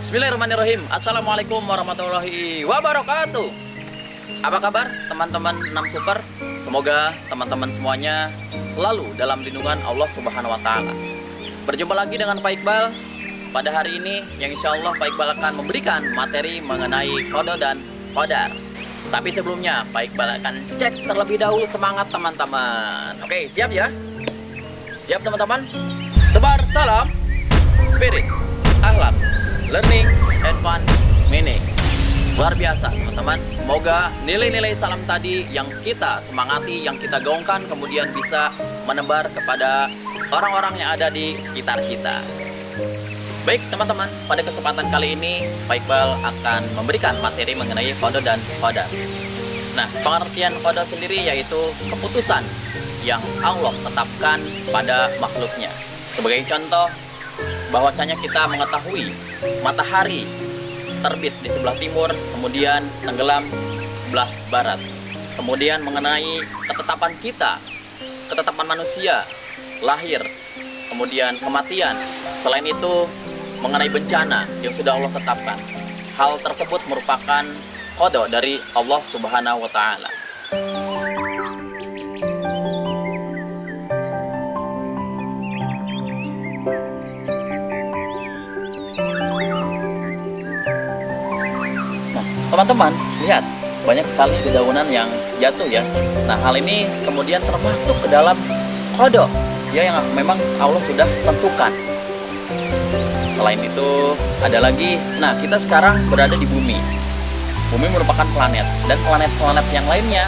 Bismillahirrahmanirrahim. Assalamualaikum warahmatullahi wabarakatuh. Apa kabar teman-teman 6 Super? Semoga teman-teman semuanya selalu dalam lindungan Allah Subhanahu wa Ta'ala. Berjumpa lagi dengan Pak Iqbal pada hari ini, yang insya Allah Pak Iqbal akan memberikan materi mengenai qada dan qadar. Tapi sebelumnya Pak Iqbal akan cek terlebih dahulu semangat teman-teman. Oke, siap ya? Siap teman-teman? Tebar salam spirit, akhlak, learning and fun meaning. Luar biasa teman-teman. Semoga nilai-nilai salam tadi yang kita semangati, yang kita gaungkan, kemudian bisa menebar kepada orang-orang yang ada di sekitar kita. Baik teman-teman, pada kesempatan kali ini Pak Iqbal akan memberikan materi mengenai qada dan qadar. Nah, pengertian qada sendiri yaitu keputusan yang Allah tetapkan pada makhluknya. Sebagai contoh, bahwasanya kita mengetahui matahari terbit di sebelah timur, kemudian tenggelam sebelah barat. Kemudian mengenai ketetapan kita, ketetapan manusia, lahir, kemudian kematian. Selain itu, mengenai bencana yang sudah Allah tetapkan. Hal tersebut merupakan qada dari Allah Subhanahu wa Ta'ala. Teman-teman, lihat, banyak sekali dedaunan yang jatuh ya. Nah, hal ini kemudian termasuk ke dalam qada ya, yang memang Allah sudah tentukan. Selain itu, ada lagi, nah kita sekarang berada di bumi. Bumi merupakan planet, dan planet-planet yang lainnya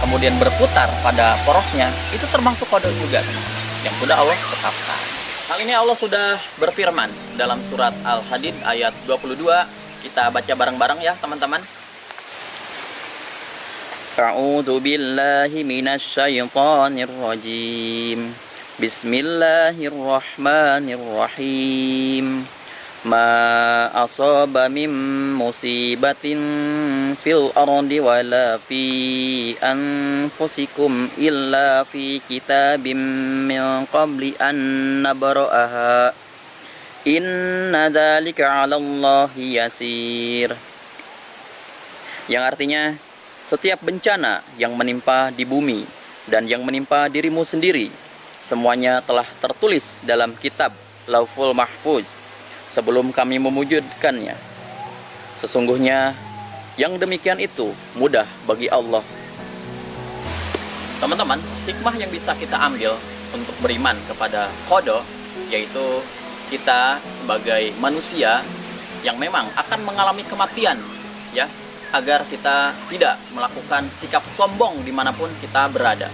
kemudian berputar pada porosnya, itu termasuk qada juga, teman-teman, yang sudah Allah tetapkan. Hal ini Allah sudah berfirman dalam surat Al-Hadid ayat 22. Kita baca bareng-bareng ya teman-teman. A'udzu billahi minasy syaithanir rajim. Bismillahirrahmanirrahim. Ma asaba min musibatin fil ardi wala fi anfusikum illa fi kitabim min qabli an nabra'aha. Inna dzalika 'alallahi yasir. Yang artinya, setiap bencana yang menimpa di bumi dan yang menimpa dirimu sendiri, semuanya telah tertulis dalam kitab Lauhul Mahfuz sebelum kami mewujudkannya. Sesungguhnya yang demikian itu mudah bagi Allah. Teman-teman, hikmah yang bisa kita ambil untuk beriman kepada qada, yaitu kita sebagai manusia yang memang akan mengalami kematian ya, agar kita tidak melakukan sikap sombong dimanapun kita berada.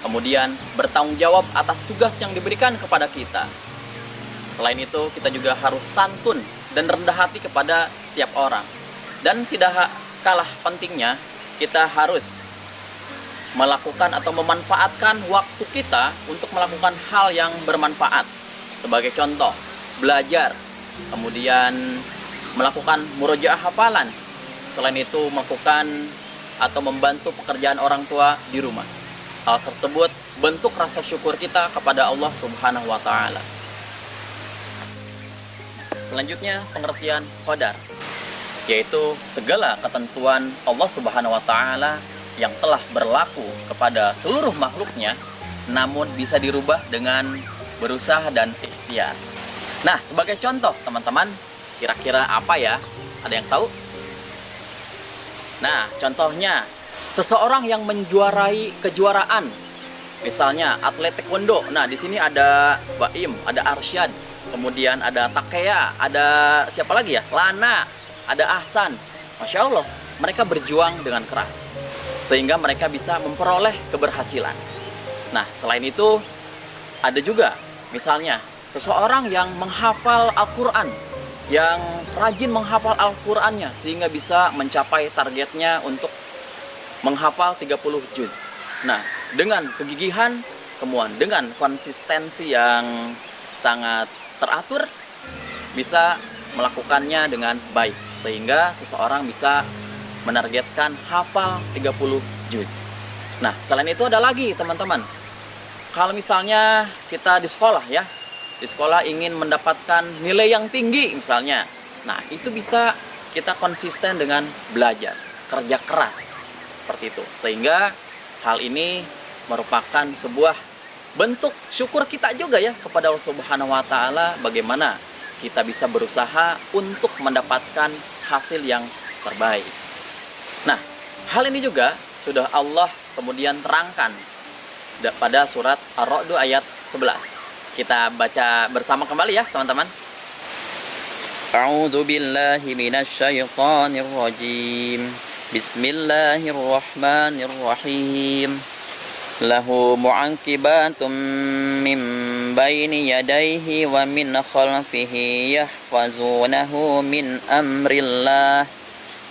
Kemudian bertanggung jawab atas tugas yang diberikan kepada kita. Selain itu, kita juga harus santun dan rendah hati kepada setiap orang. Dan tidak kalah pentingnya, kita harus melakukan atau memanfaatkan waktu kita untuk melakukan hal yang bermanfaat. Sebagai contoh, belajar, kemudian melakukan murojaah hafalan. Selain itu, melakukan atau membantu pekerjaan orang tua di rumah. Hal tersebut bentuk rasa syukur kita kepada Allah Subhanahu wa Ta'ala. Selanjutnya, pengertian qadar, yaitu segala ketentuan Allah Subhanahu wa Ta'ala yang telah berlaku kepada seluruh makhluknya, namun bisa dirubah dengan berusaha dan ikhtiar. Nah, sebagai contoh teman-teman, kira-kira apa ya? Ada yang tahu? Nah, contohnya seseorang yang menjuarai kejuaraan, misalnya atlet taekwondo. Nah, di sini ada Baim, ada Arsyad, kemudian ada Takea, ada siapa lagi ya? Lana, ada Ahsan. Masya Allah, mereka berjuang dengan keras sehingga mereka bisa memperoleh keberhasilan. Nah, selain itu ada juga misalnya seseorang yang menghafal Al-Quran, yang rajin menghafal Al-Qurannya sehingga bisa mencapai targetnya untuk menghafal 30 juz. Nah, dengan kegigihan, kemudian dengan konsistensi yang sangat teratur, bisa melakukannya dengan baik sehingga seseorang bisa menargetkan hafal 30 juz. Nah, selain itu ada lagi teman-teman, kalau misalnya kita di sekolah ya, di sekolah ingin mendapatkan nilai yang tinggi misalnya, nah itu bisa kita konsisten dengan belajar, kerja keras seperti itu, sehingga hal ini merupakan sebuah bentuk syukur kita juga ya kepada Allah Subhanahu wa Ta'ala, bagaimana kita bisa berusaha untuk mendapatkan hasil yang terbaik. Nah, hal ini juga sudah Allah kemudian terangkan pada surat Ar-Ra'd ayat 11. Kita baca bersama kembali ya, teman-teman. A'udzu billahi minasyaitonir rajim. Bismillahirrahmanirrahim. Lahu mu'aqibatum min baini yadayhi wa min khalfihi yahfazunahu min amrillah.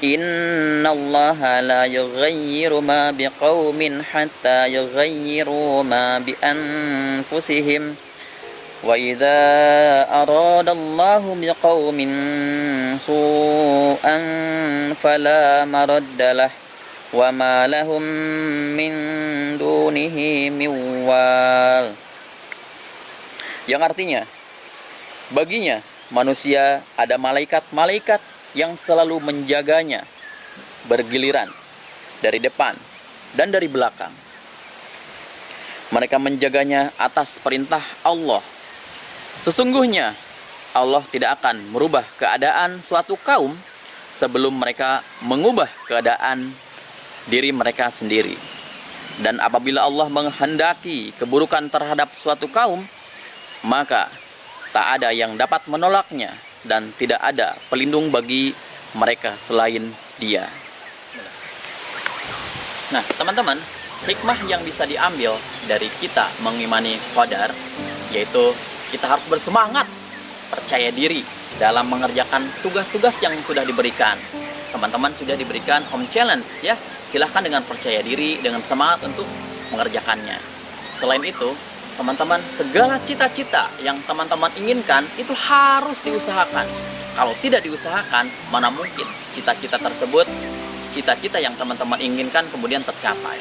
Innallaha la yughayyiru ma biqaumin hatta yughayyiru ma bi anfusihim. Wa idza aradallahu biqaumin su'an fala maraddalah wa ma lahum min dunihi min wal. Yang artinya, baginya manusia ada malaikat-malaikat yang selalu menjaganya bergiliran dari depan dan dari belakang. Mereka menjaganya atas perintah Allah. Sesungguhnya Allah tidak akan merubah keadaan suatu kaum sebelum mereka mengubah keadaan diri mereka sendiri. Dan apabila Allah menghendaki keburukan terhadap suatu kaum, maka tak ada yang dapat menolaknya dan tidak ada pelindung bagi mereka selain Dia. Nah, teman-teman, hikmah yang bisa diambil dari kita mengimani qadar, yaitu kita harus bersemangat, percaya diri dalam mengerjakan tugas-tugas yang sudah diberikan. Teman-teman sudah diberikan home challenge ya, silahkan dengan percaya diri, dengan semangat untuk mengerjakannya. Selain itu, teman-teman, segala cita-cita yang teman-teman inginkan itu harus diusahakan. Kalau tidak diusahakan, mana mungkin cita-cita tersebut, cita-cita yang teman-teman inginkan kemudian tercapai.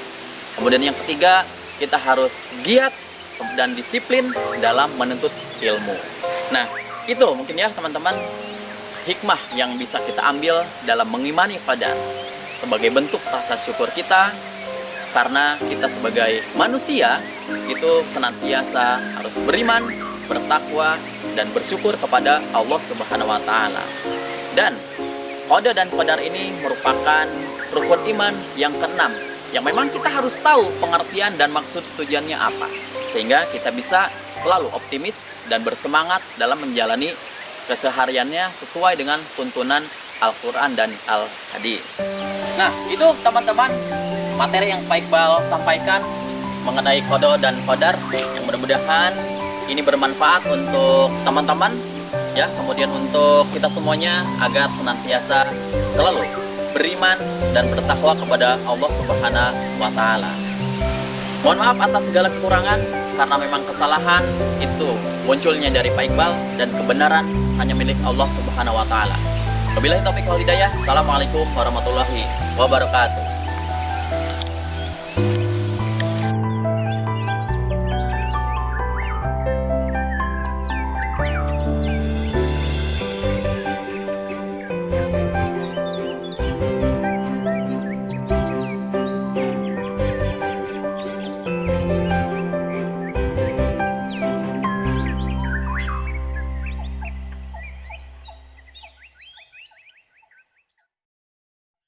Kemudian yang ketiga, kita harus giat dan disiplin dalam menuntut ilmu. Nah, itu mungkin ya teman-teman hikmah yang bisa kita ambil dalam mengimani qadar sebagai bentuk rasa syukur kita, karena kita sebagai manusia itu senantiasa harus beriman, bertakwa, dan bersyukur kepada Allah Subhanahu wa Ta'ala. Dan qada dan qadar ini merupakan rukun iman yang keenam, yang memang kita harus tahu pengertian dan maksud tujuannya apa, sehingga kita bisa selalu optimis dan bersemangat dalam menjalani kesehariannya sesuai dengan tuntunan Al-Quran dan Al-Hadis. Nah, itu teman-teman materi yang Pak Iqbal sampaikan mengenai qada dan qadar, yang mudah-mudahan ini bermanfaat untuk teman-teman ya, kemudian untuk kita semuanya agar senantiasa selalu beriman dan bertakwa kepada Allah Subhanahu wa Ta'ala. Mohon maaf atas segala kekurangan, karena memang kesalahan itu munculnya dari Pak Iqbal dan kebenaran hanya milik Allah Subhanahu wa Ta'ala. Wabillahi taufiq wal hidayah. Assalamualaikum warahmatullahi wabarakatuh.